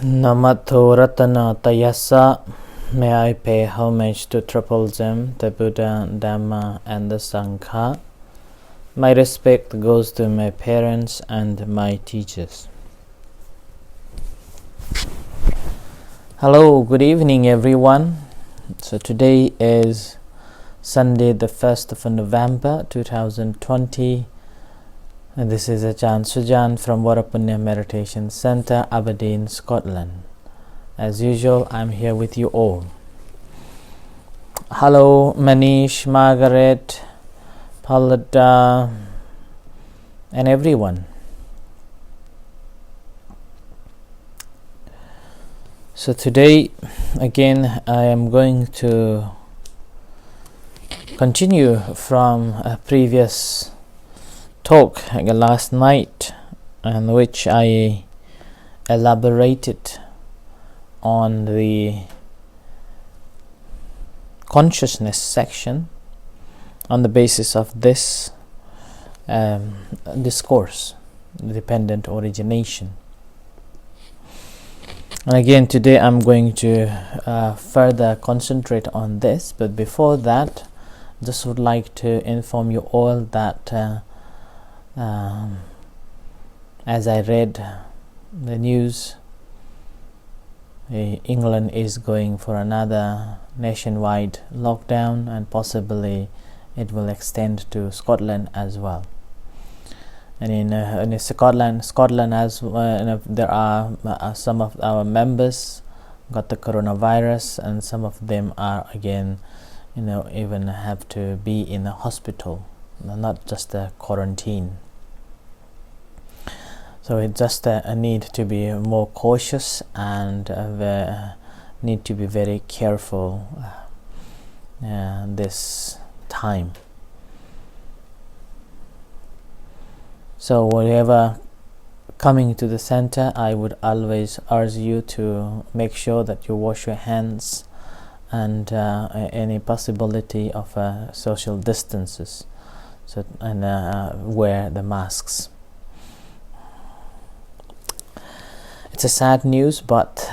Namato Ratana Tayasa. May I pay homage to Triple Gem, the Buddha, Dhamma, and the Sankhara. My respect goes to my parents and my teachers. Hello, good evening everyone. So today is Sunday the 1st of November 2020. And this is Ajahn Sujan from Varapunya Meditation Center, Aberdeen, Scotland. As usual, I'm here with you all. Hello, Manish, Margaret, Palada, and everyone. So today, again, I am going to continue from a previous talk last night, in which I elaborated on the consciousness section on the basis of this discourse, dependent origination. And again today I'm going to further concentrate on this, but before that, just would like to inform you all that as I read the news, England is going for another nationwide lockdown, and possibly it will extend to Scotland as well. And in Scotland as there are some of our members got the coronavirus, and some of them are again, even have to be in a hospital, not just a quarantine. So it just need to be more cautious and need to be very careful this time. So whenever coming to the center, I would always urge you to make sure that you wash your hands and any possibility of social distances, and wear the masks. It's a sad news, but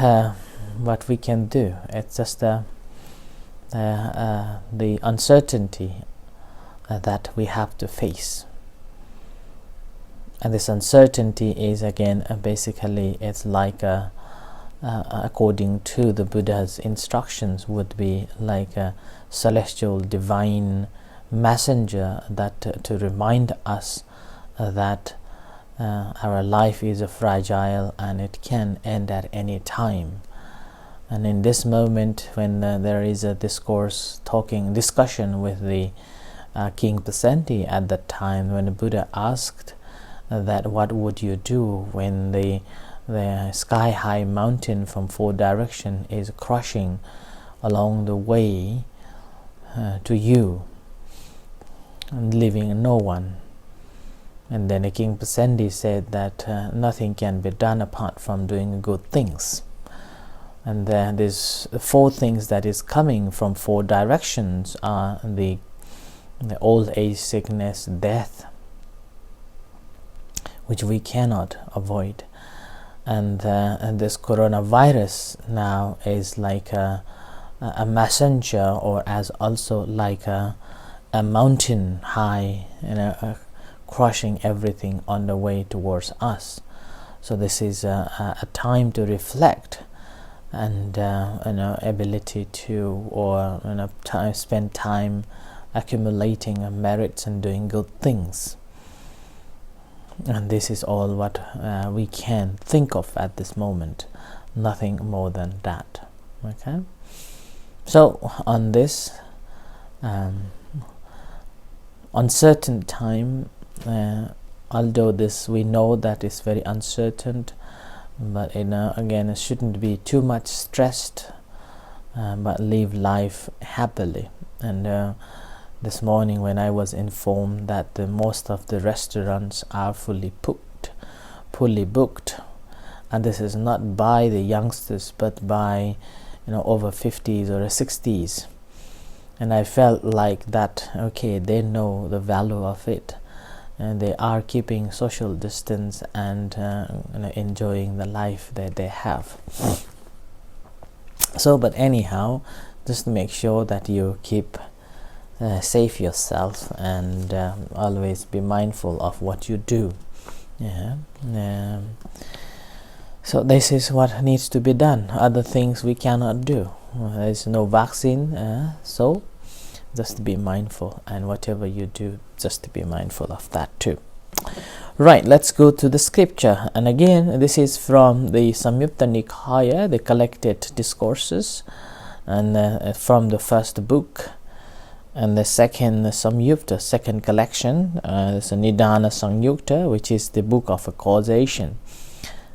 what we can do, it's just the uncertainty that we have to face. And this uncertainty is again basically, it's like according to the Buddha's instructions, would be like a celestial divine messenger that to remind us that our life is fragile and it can end at any time. And in this moment, when there is a discussion with the King Pasenti at that time, when the Buddha asked that what would you do when the sky-high mountain from four directions is crushing along the way to you and leaving no one. And then the King Pasenti said that nothing can be done apart from doing good things. And there's four things that is coming from four directions are the old age, sickness, death, which we cannot avoid. And this coronavirus now is like a messenger, or as also like a mountain high, crushing everything on the way towards us. So this is a time to reflect and ability to, or spend time accumulating merits and doing good things. And this is all what we can think of at this moment, nothing more than that. Okay, so on this uncertain time, although this we know that is very uncertain, but again, it shouldn't be too much stressed, but live life happily. And this morning, when I was informed that most of the restaurants are fully booked, and this is not by the youngsters, but by over 50s or 60s, and I felt like that, okay, they know the value of it, and they are keeping social distance and enjoying the life that they have. So, but anyhow, just make sure that you keep safe yourself, and always be mindful of what you do. So this is what needs to be done. Other things we cannot do. There is no vaccine, so just be mindful, and whatever you do, just be mindful of that too. Right, let's go to the scripture. And again, this is from the Samyutta Nikaya, the collected discourses, and from the first book. And the second Samyutta, second collection, is a Nidana Samyutta, which is the book of causation.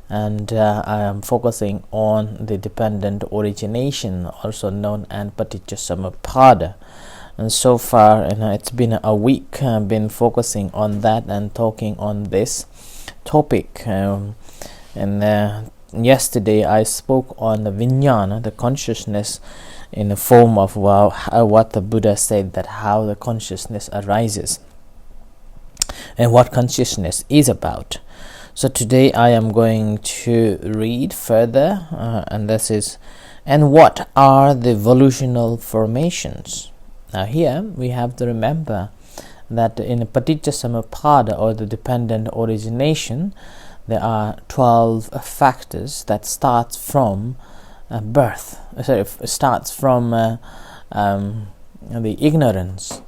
And I am focusing on the dependent origination, also known as Paticca Samuppada. And so far, it's been a week. I've been focusing on that and talking on this topic. Yesterday I spoke on the vinnana, the consciousness, in the form of what the Buddha said, that how the consciousness arises and what consciousness is about. So today I am going to read further, and this is, and what are the volitional formations? Now here we have to remember that in Paticca Samuppada, or the dependent origination, there are 12 factors that starts from birth. Starts from the ignorance.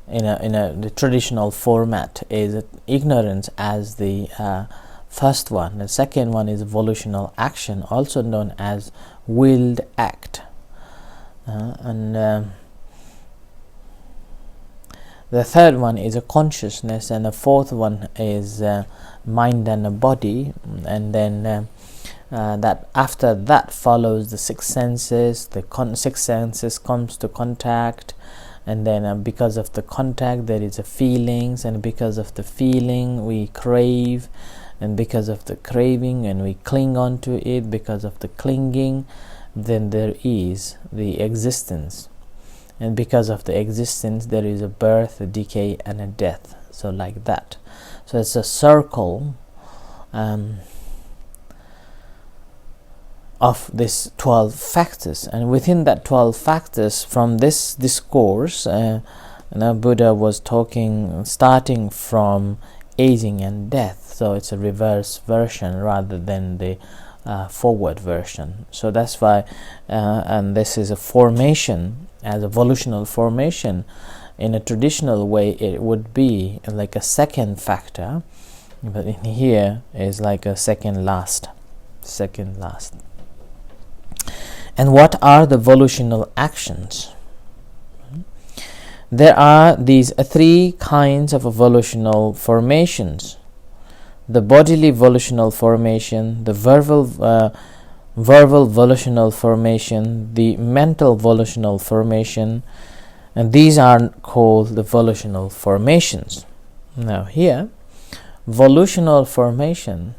The traditional format is ignorance as the first one. The second one is volitional action, also known as willed act, the third one is a consciousness, and the fourth one is mind and a body, and then that after that follows the six senses. The six senses comes to contact, and then because of the contact there is a feelings, and because of the feeling we crave, and because of the craving and we cling on to it, because of the clinging then there is the existence, and because of the existence there is a birth, a decay, and a death. So like that. So it's a circle of these 12 factors, and within that 12 factors, from this discourse, Buddha was talking starting from aging and death. So it's a reverse version rather than the forward version. So that's why, and this is a formation, as a volitional formation. In a traditional way it would be like a second factor, but in here is like a second last. And what are the volitional actions? There are these three kinds of volitional formations: the bodily volitional formation, the verbal volitional formation, the mental volitional formation, and these are called the volitional formations. Now here, volitional formation,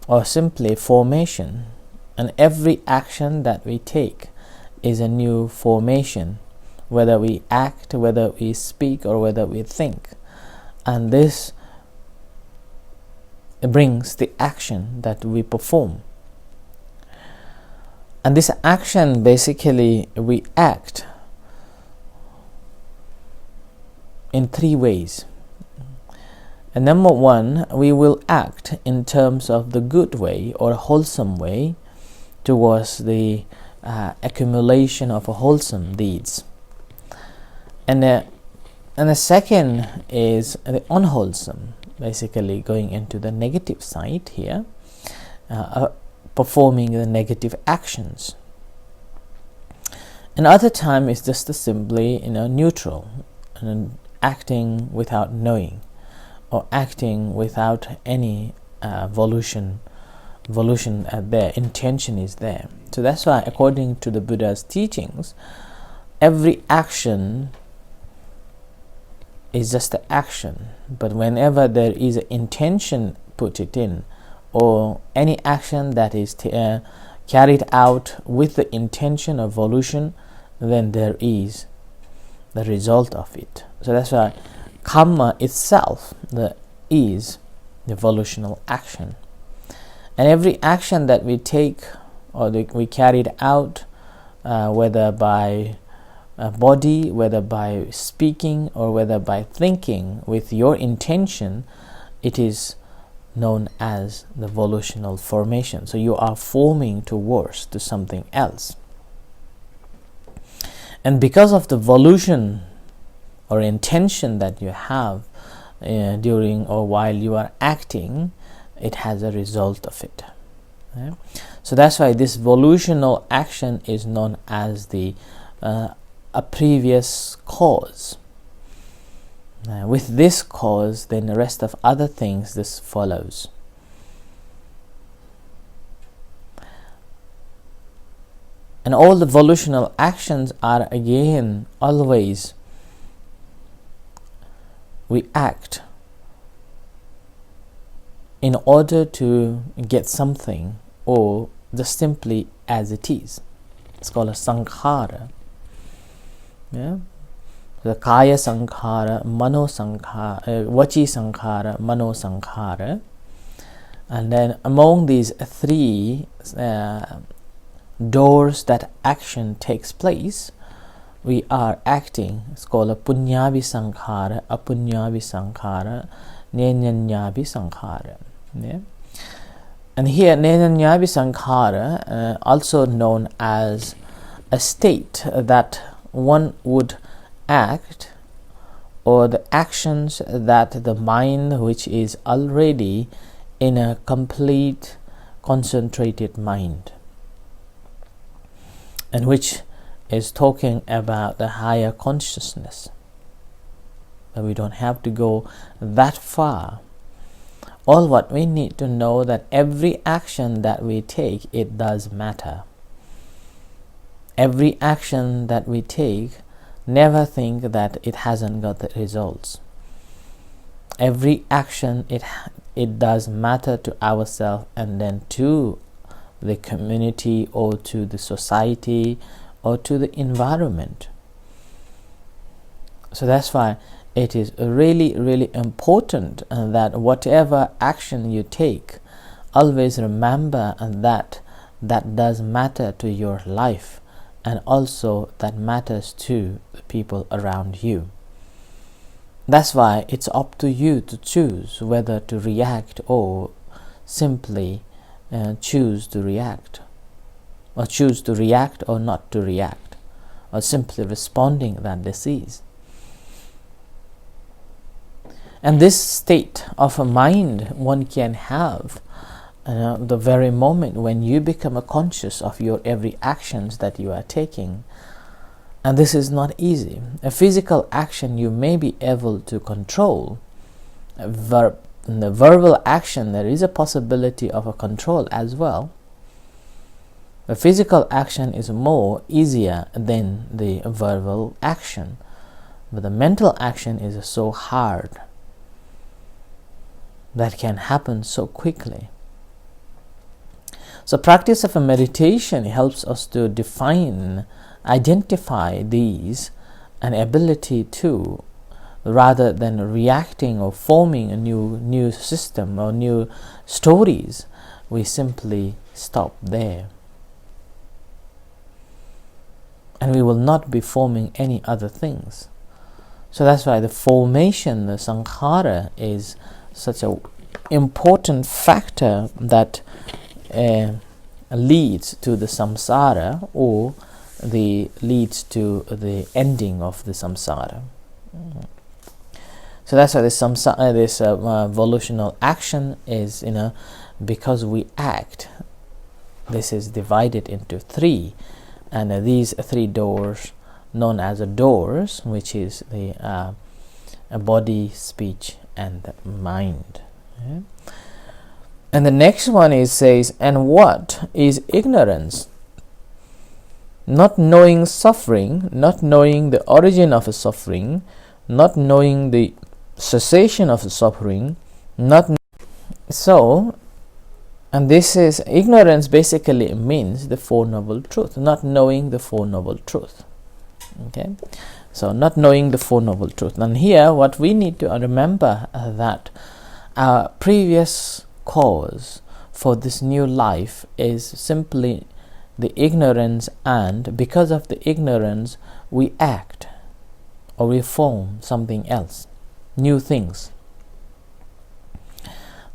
or simply formation, and every action that we take is a new formation, whether we act, whether we speak, or whether we think. And this brings the action that we perform. And this action, basically, we act in three ways. And number one, we will act in terms of the good way or wholesome way towards the accumulation of wholesome deeds. And the second is the unwholesome, basically going into the negative side here, performing the negative actions. Another time is just simply neutral, and acting without knowing, or acting without any volition there, intention is there. So that's why, according to the Buddha's teachings, every action is just an action, but whenever there is an intention put it in, or any action that is carried out with the intention of volition, then there is the result of it. So that's why karma itself is the volitional action. And every action that we take or we carried out, whether by body, whether by speaking, or whether by thinking with your intention, it is known as the volitional formation. So you are forming towards to something else. And because of the volition or intention that you have during or while you are acting, it has a result of it. Okay? So that's why this volitional action is known as the a previous cause. With this cause, then the rest of other things this follows. And all the volitional actions are again always we act in order to get something, or just simply as it is. It's called a Sankhara. Yeah? The Kaya Sankhara, Mano Sankhara, Vachi Sankhara, Mano Sankhara. And then among these three doors that action takes place, we are acting. It's called a Punyavi Sankhara, Apunyavi Sankhara, Nenyanyavi Sankhara. Yeah? And here Nenyanyavi Sankhara, also known as a state that one would act, or the actions that the mind which is already in a complete concentrated mind, and which is talking about the higher consciousness. But we don't have to go that far. All what we need to know that every action that we take, it does matter. Every action that we take, never think that it hasn't got the results. Every action, it does matter to ourselves and then to the community or to the society or to the environment. So that's why it is really, really important that whatever action you take, always remember that does matter to your life, and also that matters to the people around you. That's why it's up to you to choose whether to react or simply choose to react, or choose to react or not to react, or simply responding that this is. And this state of a mind one can have the very moment when you become conscious of your every actions that you are taking. And this is not easy. A physical action you may be able to control. In the verbal action there is a possibility of a control as well. The physical action is more easier than the verbal action, but the mental action is so hard, that can happen so quickly. So practice of a meditation helps us to define, identify these, an ability to, rather than reacting or forming a new system or new stories, we simply stop there. And we will not be forming any other things. So that's why the formation, the Sankhara, is such an important factor that leads to the samsara, or leads to the ending of the samsara. So that's why this volitional action is, because we act, this is divided into three, and these three doors known as doors, which is the body, speech, and mind. Yeah? And the next one says, and what is ignorance? Not knowing suffering, not knowing the origin of a suffering, not knowing the cessation of suffering, and this is ignorance. Basically means the Four Noble Truth, not knowing the Four Noble Truth. Okay, So not knowing the Four Noble Truths. And here what we need to remember that our previous cause for this new life is simply the ignorance, and because of the ignorance we act or we form something else, new things.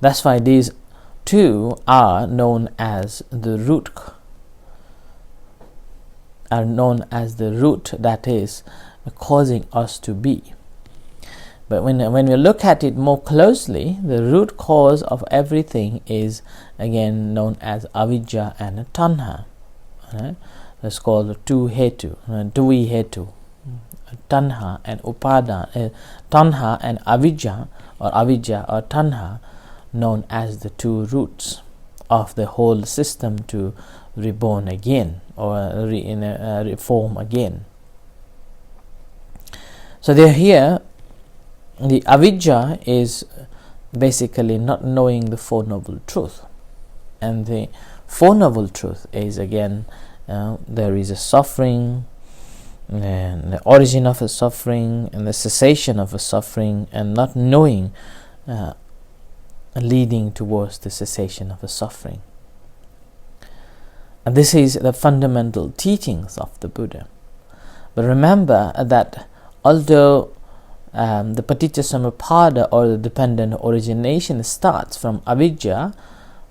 That's why these two are known as the root, that is causing us to be. But when we look at it more closely, the root cause of everything is again known as avidya and tanha. It's called two hetu, dui hetu, tanha and upada, tanha and avidya or tanha, known as the two roots of the whole system to reborn again or reform again. So they're here. The avidya is basically not knowing the Four Noble Truth, and the Four Noble Truth is again there is a suffering, and the origin of a suffering, and the cessation of a suffering, and not knowing leading towards the cessation of a suffering. And this is the fundamental teachings of the Buddha. But remember that although the paticca-samuppada or the dependent origination starts from avidya,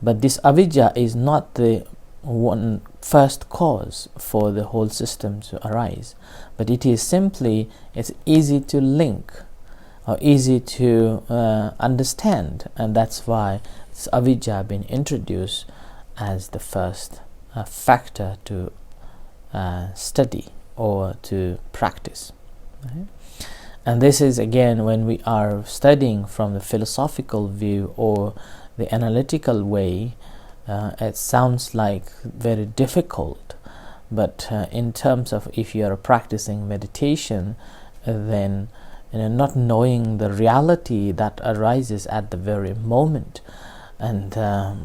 but this avidya is not the one first cause for the whole system to arise, but it is simply, it's easy to link or easy to understand, and that's why this avidya been introduced as the first factor to study or to practice. Okay? And this is again when we are studying from the philosophical view or the analytical way, it sounds like very difficult, but in terms of if you are practicing meditation, then not knowing the reality that arises at the very moment, and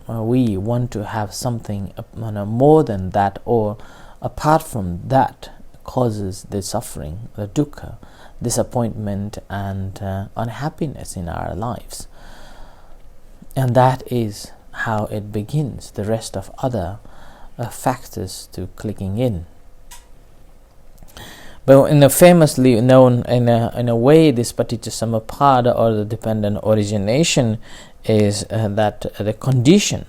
we want to have something more than that or apart from that, causes the suffering, the dukkha, disappointment and unhappiness in our lives. And that is how it begins, the rest of other factors to clicking in. But in a famously known in a way, this paticca-samuppada or the dependent origination is that the condition,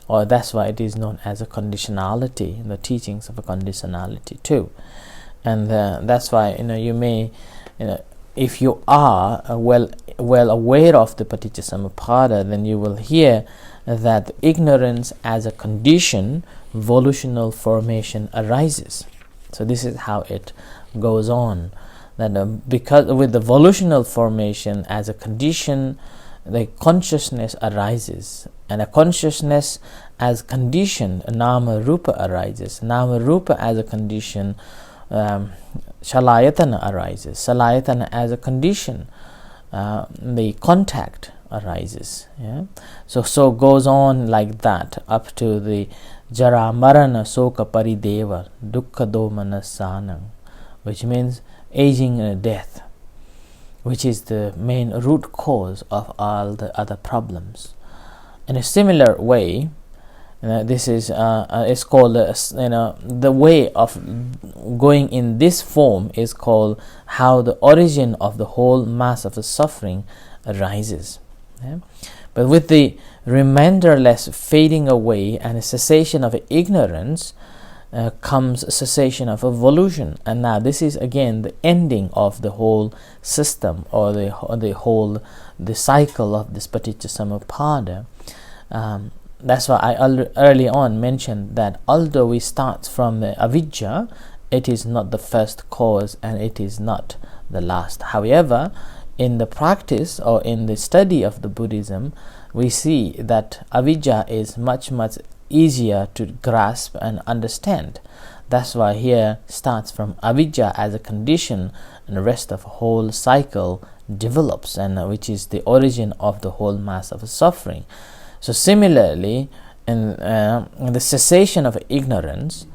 or that's why it is known as a conditionality, the teachings of a conditionality too. And that's why you may, if you are well aware of the paticca-samuppada, then you will hear that ignorance as a condition, volitional formation arises. So this is how it goes on. That because with the volitional formation as a condition, the consciousness arises, and a consciousness as condition, nama rupa arises. Nama rupa as a condition, shalayatana arises. Shalayatana as a condition, the contact arises. So goes on like that up to the jara marana soka parideva dukkha domana sanam, which means aging and death, which is the main root cause of all the other problems. In a similar way, this is it's called the way of going in this form is called how the origin of the whole mass of the suffering arises. But with the reminderless fading away and a cessation of ignorance comes a cessation of evolution. And now this is again the ending of the whole system or the cycle of this paticca-samuppada. That's why I early on mentioned that although we start from the avidya, it is not the first cause and it is not the last. However, in the practice or in the study of the Buddhism, we see that avidya is much easier to grasp and understand. That's why here starts from avidya as a condition, and the rest of the whole cycle develops, and which is the origin of the whole mass of suffering. So similarly, in the cessation of ignorance,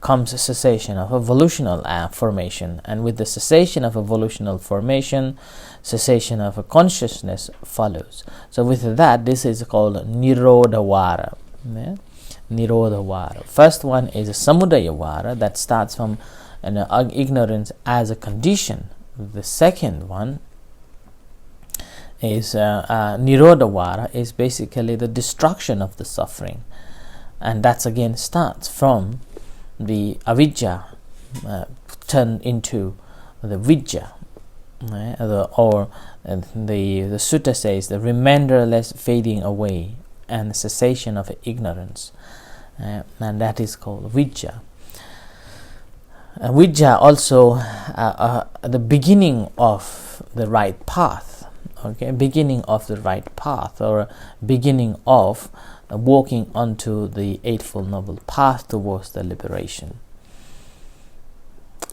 comes a cessation of a volitional formation, and with the cessation of a volitional formation, cessation of a consciousness follows. So with that, this is called Nirodhavara. Yeah? Nirodhavara. First one is a Samudayavara, that starts from ignorance as a condition. The second one is Nirodhavara, is basically the destruction of the suffering, and that's again starts from the avidya turned into the vidya, or the sutta says the reminderless fading away and cessation of ignorance, and that is called vidya. Vidya also the beginning of the right path, beginning of the right path, or beginning of walking onto the Eightfold Noble Path towards the liberation.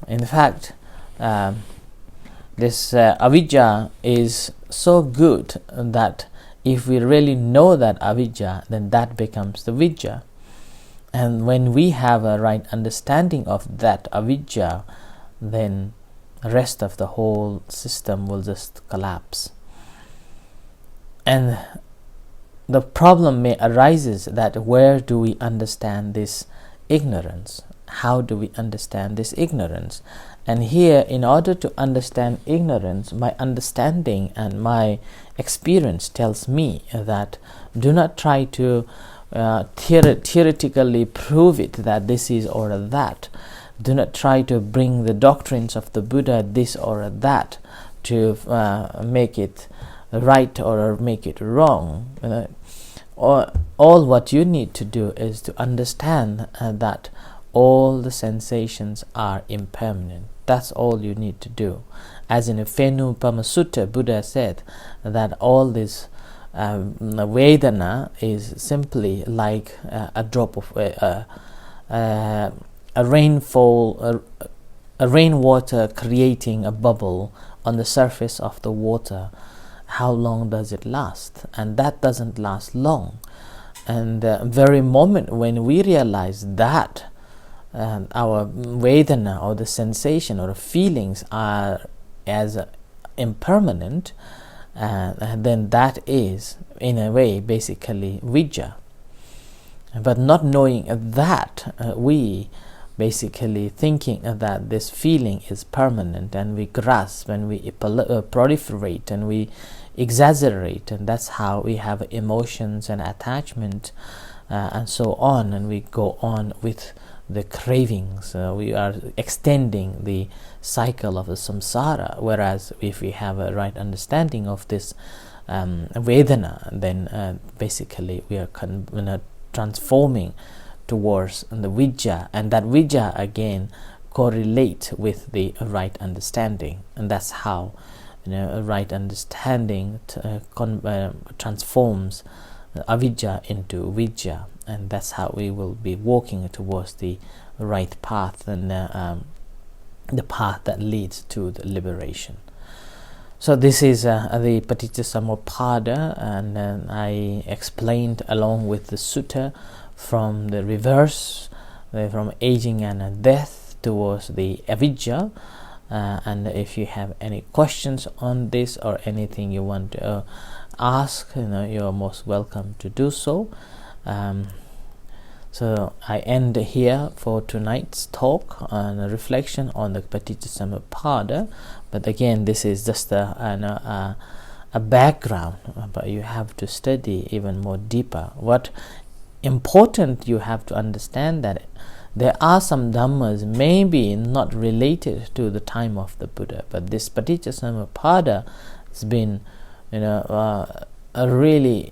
In fact, this avidya is so good that if we really know that avidya, then that becomes the vidya. And when we have a right understanding of that avidya, then the rest of the whole system will just collapse. And the problem may arises that where do we understand this ignorance? How do we understand this ignorance? And here, in order to understand ignorance, my understanding and my experience tells me that do not try to theoretically prove it that this is or that. Do not try to bring the doctrines of the Buddha this or that to make it right or make it wrong. All what you need to do is to understand that all the sensations are impermanent. That's all you need to do. As in Phenupama Sutta, Buddha said that all this vedana is simply like a drop of a rainfall, a rainwater creating a bubble on the surface of the water. How long does it last? And that doesn't last long. And the very moment when we realize that our vedana, or the sensation or the feelings, are as impermanent, then that is in a way basically vidya. But not knowing that, we basically thinking that this feeling is permanent, and we grasp and we proliferate and we exaggerate, and that's how we have emotions and attachment and so on, and we go on with the cravings. We are extending the cycle of the samsara, whereas if we have a right understanding of this vedana, then basically we are transforming towards the vidya, and that vidya again correlate with the right understanding, and that's how a right understanding transforms avidya into vidya, and that's how we will be walking towards the right path, and the path that leads to the liberation. So this is the Paticcasamuppada, and I explained along with the sutta from the reverse, from aging and death towards the avidya. And if you have any questions on this or anything you want to ask, you are most welcome to do so. So I end here for tonight's talk and a reflection on the Paticcasamuppada. But again, this is just a background, but you have to study even more deeper. What important you have to understand that there are some dhammas maybe not related to the time of the Buddha, but this Paticcasamuppada has been really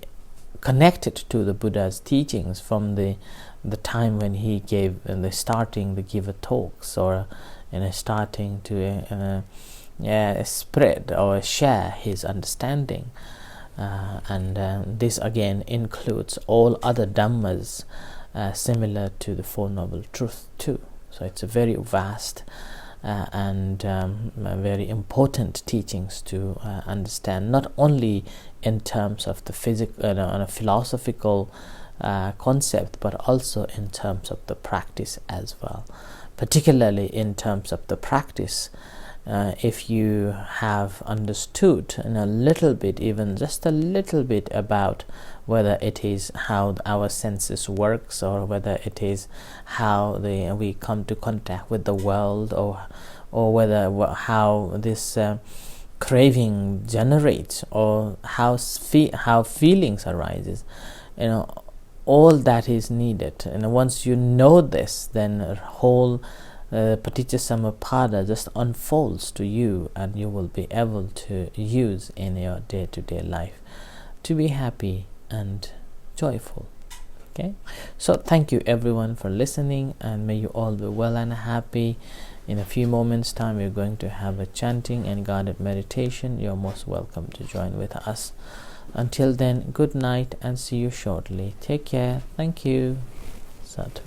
connected to the Buddha's teachings from the time when he gave starting to give talks, or starting to spread or share his understanding, and this again includes all other dhammas similar to the Four Noble Truths too. So it's a very vast and very important teachings to understand, not only in terms of the on a philosophical concept, but also in terms of the practice as well. Particularly in terms of the practice, if you have understood in a little bit, even just a little bit, about whether it is how our senses works, or whether it is how we come to contact with the world, or whether how this craving generates, or how feelings arises, all that is needed. And once you know this, then a whole Paticcasamuppada just unfolds to you, and you will be able to use in your day-to-day life to be happy and joyful. Okay, so thank you everyone for listening, and may you all be well and happy. In a few moments time we're going to have a chanting and guided meditation. You're most welcome to join with us. Until then, good night and see you shortly. Take care. Thank you. Sadhu.